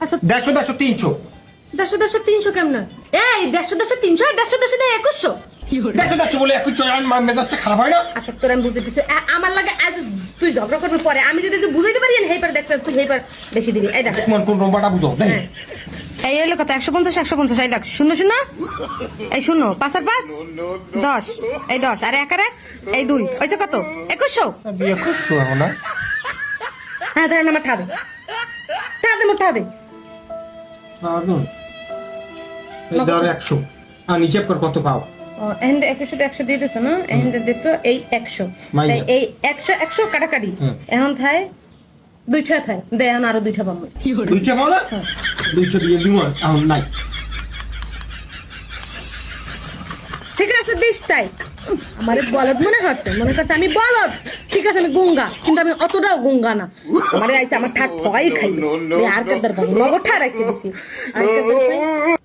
আচ্ছা 150 300 150 300 কেমন এই 150 300 150 দিয়ে 2100 150 বলে 2100 মেজাজটা খারাপ হয় না? আচ্ছা তোর আমি বুঝে দিচ্ছি আমার লাগে আজ তুই ঝগড়া করবি পরে আমি যদি বুঝাইতে পারি হেইপার দেখতে তুই হেইপার বেশি দিবি এই দেখ মন কোন রম্বাটা বুঝো দেখ এই হলো কত 150 150 এই দেখ শূন্য শূন্য এই শূন্য 5 আর 5 10 এই 10 আর 1 আর 1 এই 2 হইছে কত 2100 বিয়ে করছো এখন না? হ্যাঁ দেন আমার ঠা দে মোটা দে আগুন এই ধর 100 আর নিচে কর কত পাও? এন্ড 100 দিয়ে দিছো না এন্ড দিছো এই 100 তাই এই 100 কাটাকাটি এখন থাই দুইটা থাই দে এখন আরো দুইটা পাবো দুইটা পাও না? দুইটা দিয়ে দিও এখন নাই। ঠিক আছে দিস তাই আমার বলদ মনে করছে আমি বলদ ঠিক আছে আমি গুঙ্গা কিন্তু আমি অতটাও গুঙ্গা না আমার আইছে আমার ঠাট ঠগাই খাইবে আর কাদার বাবু লগো ঠা রাখতে দিছি আর কাদার